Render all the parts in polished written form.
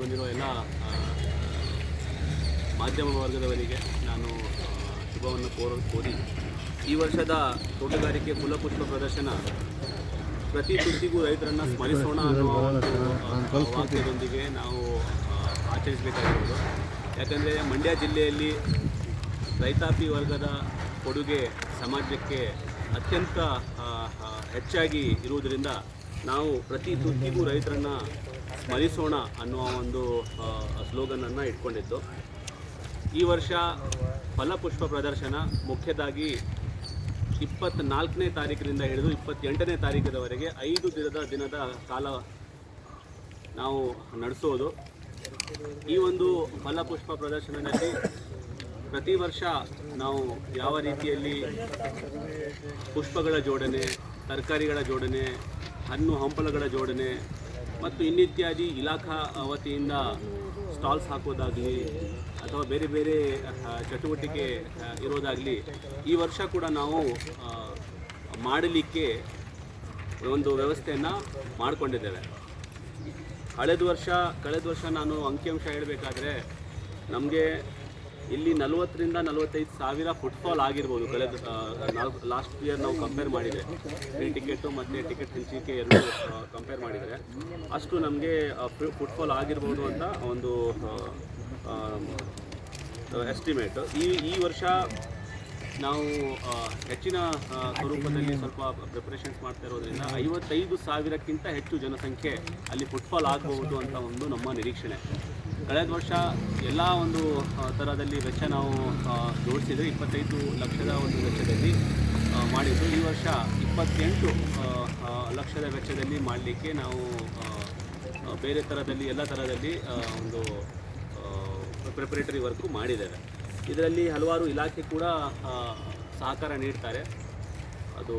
ಬಂದಿರೋ ಎಲ್ಲ ಮಾಧ್ಯಮ ವರ್ಗದವರಿಗೆ ನಾನು ಶುಭವನ್ನು ಕೋರಿ ಈ ವರ್ಷದ ತೋಟಗಾರಿಕೆ ಫುಲಪುಷ್ಪ ಪ್ರದರ್ಶನ ಪ್ರತಿ ತುತ್ತಿಗೂ ರೈತರನ್ನು ಸ್ಮರಿಸೋಣ ಅನ್ನುವ ಒಂದು ವಾಕ್ಯದೊಂದಿಗೆ ನಾವು ಆಚರಿಸಬೇಕಾಗಿರೋದು. ಯಾಕಂದರೆ ಮಂಡ್ಯ ಜಿಲ್ಲೆಯಲ್ಲಿ ರೈತಾಪಿ ವರ್ಗದ ಕೊಡುಗೆ ಸಮಾಜಕ್ಕೆ ಅತ್ಯಂತ ಹೆಚ್ಚಾಗಿ ಇರುವುದರಿಂದ ನಾವು ಪ್ರತಿ ತುತ್ತಿಗೂ ರೈತರನ್ನು ಸ್ಮರಿಸೋಣ ಅನ್ನುವ ಒಂದು ಸ್ಲೋಗನನ್ನು ಇಟ್ಕೊಂಡಿದ್ದು. ಈ ವರ್ಷ ಫಲಪುಷ್ಪ ಪ್ರದರ್ಶನ ಮುಖ್ಯದಾಗಿ 24ನೇ ತಾರೀಕಿನಿಂದ ಹಿಡಿದು 28ನೇ ತಾರೀಕಿನವರೆಗೆ 5 ದಿನದ ಕಾಲ ನಾವು ನಡೆಸೋದು. ಈ ಒಂದು ಫಲಪುಷ್ಪ ಪ್ರದರ್ಶನದಲ್ಲಿ ಪ್ರತಿ ವರ್ಷ ನಾವು ಯಾವ ರೀತಿಯಲ್ಲಿ ಪುಷ್ಪಗಳ ಜೋಡಣೆ, ತರಕಾರಿಗಳ ಜೋಡಣೆ, ಹಣ್ಣು ಹಂಪಲುಗಳ ಜೋಡಣೆ ಮತ್ತು ಇನ್ನಿತ್ಯಾದಿ ಇಲಾಖಾ ವತಿಯಿಂದ ಸ್ಟಾಲ್ಸ್ ಹಾಕೋದಾಗಲಿ ಅಥವಾ ಬೇರೆ ಬೇರೆ ಚಟುವಟಿಕೆ ಇರೋದಾಗಲಿ ಈ ವರ್ಷ ಕೂಡ ನಾವು ಮಾಡಲಿಕ್ಕೆ ಒಂದು ವ್ಯವಸ್ಥೆಯನ್ನು ಮಾಡಿಕೊಂಡಿದ್ದೇವೆ. ಕಳೆದ ವರ್ಷ ನಾನು ಅಂಕಿಅಂಶ ಹೇಳಬೇಕಾದ್ರೆ ನಮಗೆ ಇಲ್ಲಿ 40ರಿಂದ 45 ಸಾವಿರ ಫುಟ್ಫಾಲ್ ಆಗಿರ್ಬೋದು. ಲಾಸ್ಟ್ ಇಯರ್ ನಾವು ಕಂಪೇರ್ ಮಾಡಿದರೆ ಫ್ರೀ ಟಿಕೆಟು ಮತ್ತು ಟಿಕೆಟ್ ಹಂಚಿಕೆ ಎರಡು ಕಂಪೇರ್ ಮಾಡಿದರೆ ಅಷ್ಟು ನಮಗೆ ಫುಟ್ಫಾಲ್ ಆಗಿರ್ಬೋದು ಅಂತ ಒಂದು ಎಸ್ಟಿಮೇಟ್. ಈ ವರ್ಷ ನಾವು ಹೆಚ್ಚಿನ ಸ್ವರೂಪದಲ್ಲಿ ಸ್ವಲ್ಪ ಪ್ರಿಪ್ರೇಷನ್ಸ್ ಮಾಡ್ತಾ ಇರೋದ್ರಿಂದ 55,000ಕ್ಕಿಂತ ಹೆಚ್ಚು ಜನಸಂಖ್ಯೆ ಅಲ್ಲಿ ಫುಟ್ಫಾಲ್ ಆಗಬಹುದು ಅಂತ ಒಂದು ನಮ್ಮ ನಿರೀಕ್ಷಣೆ. ಕಳೆದ ವರ್ಷ ಎಲ್ಲ ಒಂದು ಥರದಲ್ಲಿ ವೆಚ್ಚ ನಾವು ಜೋಡಿಸಿದರೆ 25 ಲಕ್ಷದ ಒಂದು ವೆಚ್ಚದಲ್ಲಿ ಮಾಡಿದ್ದು. ಈ ವರ್ಷ 28 ಲಕ್ಷದ ವೆಚ್ಚದಲ್ಲಿ ಮಾಡಲಿಕ್ಕೆ ನಾವು ಬೇರೆ ಥರದಲ್ಲಿ ಎಲ್ಲ ಥರದಲ್ಲಿ ಒಂದು ಪ್ರಿಪರೇಟರಿ ವರ್ಕು ಮಾಡಿದ್ದೇವೆ. ಇದರಲ್ಲಿ ಹಲವಾರು ಇಲಾಖೆ ಕೂಡ ಸಹಕಾರ ನೀಡ್ತಾರೆ. ಅದು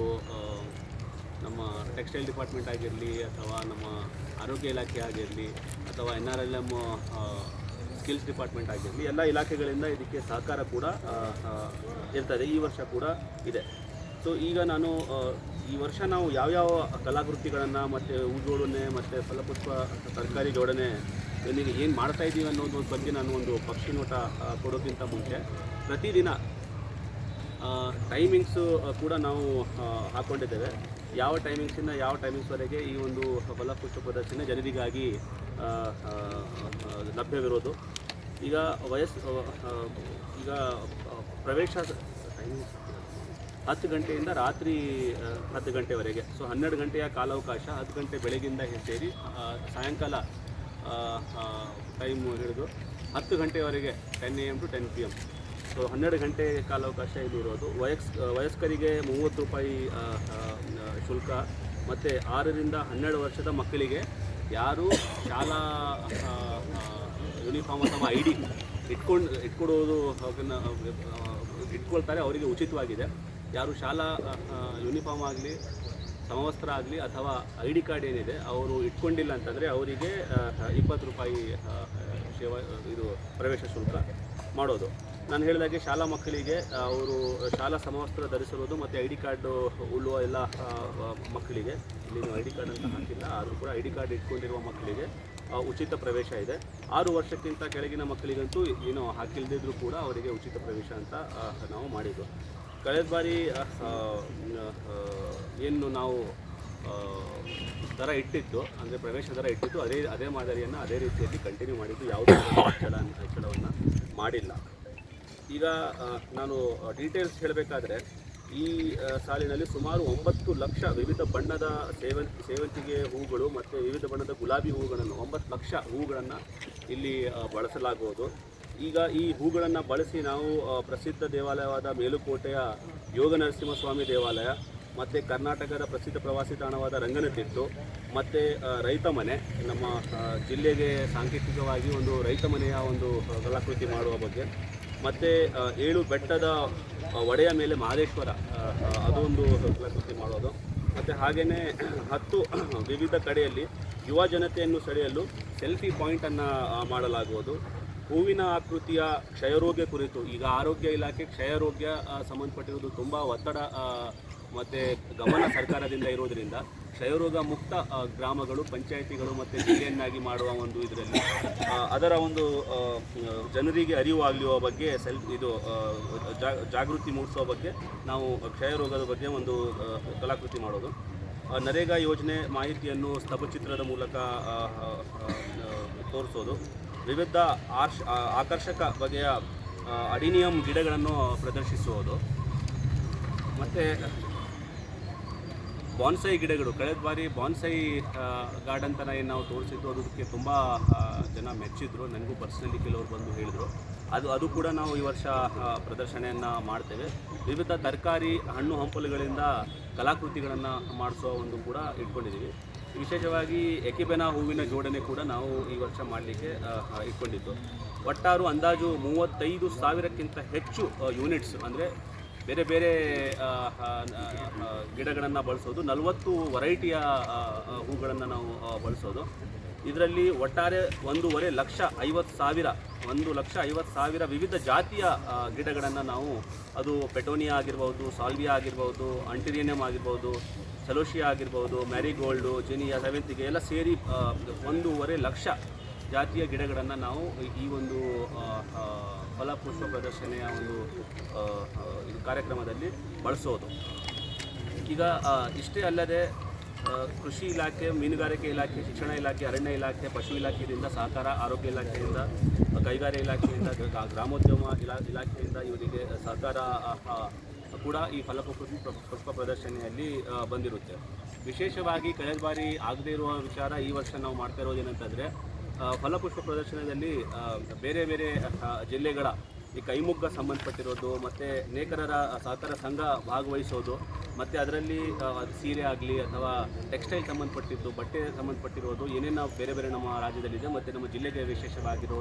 ನಮ್ಮ ಟೆಕ್ಸ್ಟೈಲ್ ಡಿಪಾರ್ಟ್ಮೆಂಟ್ ಆಗಿರಲಿ ಅಥವಾ ನಮ್ಮ ಆರೋಗ್ಯ ಇಲಾಖೆ ಆಗಿರಲಿ ಅಥವಾ NRLM ಸ್ಕಿಲ್ಸ್ ಡಿಪಾರ್ಟ್ಮೆಂಟ್ ಆಗಿರಲಿ, ಎಲ್ಲ ಇಲಾಖೆಗಳಿಂದ ಇದಕ್ಕೆ ಸಹಕಾರ ಕೂಡ ಇರ್ತದೆ. ಈ ವರ್ಷ ಕೂಡ ಇದೆ. ಸೊ ಈಗ ನಾನು ಈ ವರ್ಷ ನಾವು ಯಾವ್ಯಾವ ಕಲಾಕೃತಿಗಳನ್ನು ಮತ್ತು ಹೂ ಜೋಡಣೆ ಮತ್ತು ಫಲಪುಷ್ಪ ತರಕಾರಿ ಜೋಡಣೆ ನನಗೆ ಏನು ಮಾಡ್ತಾಯಿದ್ದೀವಿ ಅನ್ನೋದ್ರ ಬಗ್ಗೆ ನಾನು ಒಂದು ಪಕ್ಷಿ ನೋಟ ಕೊಡೋಕ್ಕಿಂತ ಮುಂಚೆ ಪ್ರತಿದಿನ ಟೈಮಿಂಗ್ಸು ಕೂಡ ನಾವು ಹಾಕ್ಕೊಂಡಿದ್ದೇವೆ. ಯಾವ ಟೈಮಿಂಗ್ಸಿಂದ ಯಾವ ಟೈಮಿಂಗ್ಸ್ವರೆಗೆ ಈ ಒಂದು ಫಲಪುಷ್ಪ ಪ್ರದರ್ಶನ ಜನರಿಗಾಗಿ ಲಭ್ಯವಿರೋದು. ಈಗ ಪ್ರವೇಶ 10 ಗಂಟೆಯಿಂದ ರಾತ್ರಿ 10 ಗಂಟೆವರೆಗೆ. ಸೊ 12 ಗಂಟೆಯ ಕಾಲಾವಕಾಶ. 10 ಗಂಟೆ ಬೆಳಗ್ಗಿಂದ ಸೇರಿ ಸಾಯಂಕಾಲ ಟೈಮು ಹಿಡಿದು 10 ಗಂಟೆವರೆಗೆ 10 AM to 10 PM. ಸೊ 12 ಗಂಟೆ ಕಾಲಾವಕಾಶ ಇದು ಇರೋದು. ವಯಸ್ಕರಿಗೆ 30 ರೂಪಾಯಿ ಶುಲ್ಕ ಮತ್ತು 6ರಿಂದ 12 ವರ್ಷದ ಮಕ್ಕಳಿಗೆ ಯಾರು ಶಾಲಾ ಯೂನಿಫಾರ್ಮ್ ಅಥವಾ ID ಇಟ್ಕೊಡೋದು ಇಟ್ಕೊಳ್ತಾರೆ ಅವರಿಗೆ ಉಚಿತವಾಗಿದೆ. ಯಾರು ಶಾಲಾ ಯೂನಿಫಾರ್ಮ್ ಆಗಲಿ ಸಮವಸ್ತ್ರ ಆಗಲಿ ಅಥವಾ ID ಕಾರ್ಡ್ ಏನಿದೆ ಅವರು ಇಟ್ಕೊಂಡಿಲ್ಲ ಅಂತಂದರೆ ಅವರಿಗೆ 20 ರೂಪಾಯಿ ಪ್ರವೇಶ ಶುಲ್ಕ ಮಾಡೋದು. ನಾನು ಹೇಳಿದಾಗೆ ಶಾಲಾ ಮಕ್ಕಳಿಗೆ ಅವರು ಶಾಲಾ ಸಮವಸ್ತ್ರ ಧರಿಸಿರೋದು ಮತ್ತು ID ಕಾರ್ಡು ಉಳ್ಳುವ ಎಲ್ಲ ಮಕ್ಕಳಿಗೆ, ಇಲ್ಲಿ ID ಕಾರ್ಡ್ ಅಂತ ಹಾಕಿಲ್ಲ ಆದರೂ ಕೂಡ ID ಕಾರ್ಡ್ ಇಟ್ಕೊಂಡಿರುವ ಮಕ್ಕಳಿಗೆ ಉಚಿತ ಪ್ರವೇಶ ಇದೆ. 6 ವರ್ಷಕ್ಕಿಂತ ಕೆಳಗಿನ ಮಕ್ಕಳಿಗಂತೂ ಏನೋ ಹಾಕಿಲ್ದಿದ್ರೂ ಕೂಡ ಅವರಿಗೆ ಉಚಿತ ಪ್ರವೇಶ ಅಂತ ನಾವು ಮಾಡಿದ್ದು. ಕಳೆದ ಬಾರಿ ಏನು ನಾವು ದರ ಇಟ್ಟಿತ್ತು ಅಂದರೆ ಪ್ರವೇಶ ದರ ಇಟ್ಟಿತ್ತು ಅದೇ ಮಾದರಿಯನ್ನು ಅದೇ ರೀತಿಯಲ್ಲಿ ಕಂಟಿನ್ಯೂ ಮಾಡಿದ್ದು. ಯಾವುದೇ ಹೆಚ್ಚಳವನ್ನು ಮಾಡಿಲ್ಲ. ಈಗ ನಾನು ಡೀಟೇಲ್ಸ್ ಹೇಳಬೇಕಾದ್ರೆ ಈ ಸಾಲಿನಲ್ಲಿ ಸುಮಾರು 9 ಲಕ್ಷ ವಿವಿಧ ಬಣ್ಣದ ಸೇವಂತಿಗೆ ಹೂಗಳು ಮತ್ತು ವಿವಿಧ ಬಣ್ಣದ ಗುಲಾಬಿ ಹೂಗಳನ್ನು 9 ಲಕ್ಷ ಹೂಗಳನ್ನು ಇಲ್ಲಿ ಬಳಸಲಾಗುವುದು. ಈಗ ಈ ಹೂಗಳನ್ನು ಬಳಸಿ ನಾವು ಪ್ರಸಿದ್ಧ ದೇವಾಲಯವಾದ ಮೇಲುಕೋಟೆಯ ಯೋಗ ನರಸಿಂಹಸ್ವಾಮಿ ದೇವಾಲಯ ಮತ್ತು ಕರ್ನಾಟಕದ ಪ್ರಸಿದ್ಧ ಪ್ರವಾಸಿ ತಾಣವಾದ ರಂಗನತಿಟ್ಟು ಮತ್ತು ರೈತ ಮನೆ, ನಮ್ಮ ಜಿಲ್ಲೆಗೆ ಸಾಂಕೇತಿಕವಾಗಿ ಒಂದು ರೈತ ಮನೆಯ ಒಂದು ಕಲಾಕೃತಿ ಮಾಡುವ ಬಗ್ಗೆ, ಮತ್ತು 7 ಬೆಟ್ಟದ ಒಡೆಯ ಮೇಲೆ ಮಹದೇಶ್ವರ ಅದೊಂದು ಕಲಾಕೃತಿ ಮಾಡೋದು, ಮತ್ತು ಹಾಗೆಯೇ 10 ವಿವಿಧ ಕಡೆಯಲ್ಲಿ ಯುವ ಜನತೆಯನ್ನು ಸೆಳೆಯಲು ಸೆಲ್ಫಿ ಪಾಯಿಂಟನ್ನು ಮಾಡಲಾಗುವುದು. ಹೂವಿನ ಆಕೃತಿಯ ಕ್ಷಯರೋಗ ಕುರಿತು ಈಗ ಆರೋಗ್ಯ ಇಲಾಖೆ ಕ್ಷಯರೋಗ್ಯ ಸಂಬಂಧಪಟ್ಟಿರುವುದು ತುಂಬ ಒತ್ತಡ ಮತ್ತು ಗಮನ ಸರ್ಕಾರದಿಂದ ಇರೋದರಿಂದ ಕ್ಷಯರೋಗ ಮುಕ್ತ ಗ್ರಾಮಗಳು ಪಂಚಾಯಿತಿಗಳು ಮತ್ತು ಜಿಲ್ಲೆಯನ್ನಾಗಿ ಮಾಡುವ ಒಂದು ಇದರಲ್ಲಿ ಅದರ ಒಂದು ಜನರಿಗೆ ಅರಿವು ಆಗಲಿರುವ ಬಗ್ಗೆ ಜಾಗೃತಿ ಮೂಡಿಸುವ ಬಗ್ಗೆ ನಾವು ಕ್ಷಯರೋಗದ ಬಗ್ಗೆ ಒಂದು ಕಲಾಕೃತಿ ಮಾಡೋದು. ನರೇಗಾ ಯೋಜನೆ ಮಾಹಿತಿಯನ್ನು ಸ್ತಬ್ಧಚಿತ್ರದ ಮೂಲಕ ತೋರಿಸೋದು, ವಿವಿಧ ಆಕರ್ಷಕ ಬಗೆಯ ಅಡಿನಿಯಂ ಗಿಡಗಳನ್ನು ಪ್ರದರ್ಶಿಸುವುದು, ಮತ್ತು ಬಾನ್ಸೈ ಗಿಡಗಳು ಕಳೆದ ಬಾರಿ ಬಾನ್ಸೈ ಗಾರ್ಡನ್ ಥರ ಏನು ನಾವು ತೋರಿಸಿದ್ದು ಅದಕ್ಕೆ ತುಂಬ ಜನ ಮೆಚ್ಚಿದ್ರು. ನನಗೂ ಪರ್ಸ್ನಲಿ ಕೆಲವರು ಬಂದು ಹೇಳಿದರು. ಅದು ಕೂಡ ನಾವು ಈ ವರ್ಷ ಪ್ರದರ್ಶನೆಯನ್ನು ಮಾಡ್ತೇವೆ. ವಿವಿಧ ತರಕಾರಿ ಹಣ್ಣು ಹಂಪಲುಗಳಿಂದ ಕಲಾಕೃತಿಗಳನ್ನು ಮಾಡಿಸೋ ಒಂದು ಕೂಡ ಇಟ್ಕೊಂಡಿದ್ದೀವಿ. ವಿಶೇಷವಾಗಿ ಎಕಿಬೆನಾ ಹೂವಿನ ಜೋಡಣೆ ಕೂಡ ನಾವು ಈ ವರ್ಷ ಮಾಡಲಿಕ್ಕೆ ಇಟ್ಕೊಂಡಿದ್ದು. ಒಟ್ಟಾರು ಅಂದಾಜು 35,000ಕ್ಕಿಂತ ಹೆಚ್ಚು ಯೂನಿಟ್ಸ್ ಅಂದರೆ ಬೇರೆ ಬೇರೆ ಗಿಡಗಳನ್ನು ಬಳಸೋದು, 40 ವೆರೈಟಿಯ ಹೂಗಳನ್ನು ನಾವು ಬಳಸೋದು. ಇದರಲ್ಲಿ ಒಟ್ಟಾರೆ 1,50,000 ವಿವಿಧ ಜಾತಿಯ ಗಿಡಗಳನ್ನು ನಾವು, ಅದು ಪೆಟೋನಿಯಾ ಆಗಿರ್ಬೋದು, ಸಾಲ್ವಿಯಾ ಆಗಿರ್ಬೋದು, ಅಂಟಿರಿಯನಿಯಮ್ ಆಗಿರ್ಬೋದು, ಸೆಲೋಶಿಯಾ ಆಗಿರ್ಬೋದು, ಮ್ಯಾರಿಗೋಲ್ಡು, ಜಿನಿಯಾ, ಸೆವೆಂತಿಗೆ ಎಲ್ಲ ಸೇರಿ 1,50,000 ಜಾತಿಯ ಗಿಡಗಳನ್ನು ನಾವು ಈ ಒಂದು ಫಲಪುಷ್ಪ ಪ್ರದರ್ಶನೆಯ ಒಂದು ಕಾರ್ಯಕ್ರಮದಲ್ಲಿ ಬಳಸೋದು. ಈಗ ಇಷ್ಟೇ ಅಲ್ಲದೆ ಕೃಷಿ ಇಲಾಖೆ, ಮೀನುಗಾರಿಕೆ ಇಲಾಖೆ, ಶಿಕ್ಷಣ ಇಲಾಖೆ, ಅರಣ್ಯ ಇಲಾಖೆ, ಪಶು ಇಲಾಖೆಯಿಂದ ಸಹಕಾರ, ಆರೋಗ್ಯ ಇಲಾಖೆಯಿಂದ, ಕೈಗಾರಿಕೆ ಇಲಾಖೆಯಿಂದ, ಗ್ರಾಮೋದ್ಯಮ ಇಲಾಖೆಯಿಂದ ಇವರಿಗೆ ಸಹಕಾರ ಕೂಡ ಈ ಫಲಪುಷ್ಪ ಪ್ರದರ್ಶನೆಯಲ್ಲಿ ಬಂದಿರುತ್ತೆ. ವಿಶೇಷವಾಗಿ ಕಳೆದ ಬಾರಿ ಆಗದೇ ಇರುವ ವಿಚಾರ ಈ ವರ್ಷ ನಾವು ಮಾಡ್ತಾ ಇರೋದು ಏನಂತಂದರೆ, ಫಲಪುಷ್ಪ ಪ್ರದರ್ಶನದಲ್ಲಿ ಬೇರೆ ಬೇರೆ ಜಿಲ್ಲೆಗಳ ಈ ಕೈಮುಗ್ಗ ಸಂಬಂಧಪಟ್ಟಿರೋದು ಮತ್ತು ನೇಕಾರರ ಸಹಕಾರ ಸಂಘ ಭಾಗವಹಿಸೋದು, ಮತ್ತು ಅದರಲ್ಲಿ ಸೀರೆ ಆಗಲಿ ಅಥವಾ ಟೆಕ್ಸ್ಟೈಲ್ ಸಂಬಂಧಪಟ್ಟಿದ್ದು, ಬಟ್ಟೆ ಸಂಬಂಧಪಟ್ಟಿರೋದು ಏನೇನು ಬೇರೆ ಬೇರೆ ನಮ್ಮ ರಾಜ್ಯದಲ್ಲಿದೆ ಮತ್ತು ನಮ್ಮ ಜಿಲ್ಲೆಗೆ ವಿಶೇಷವಾಗಿರೋ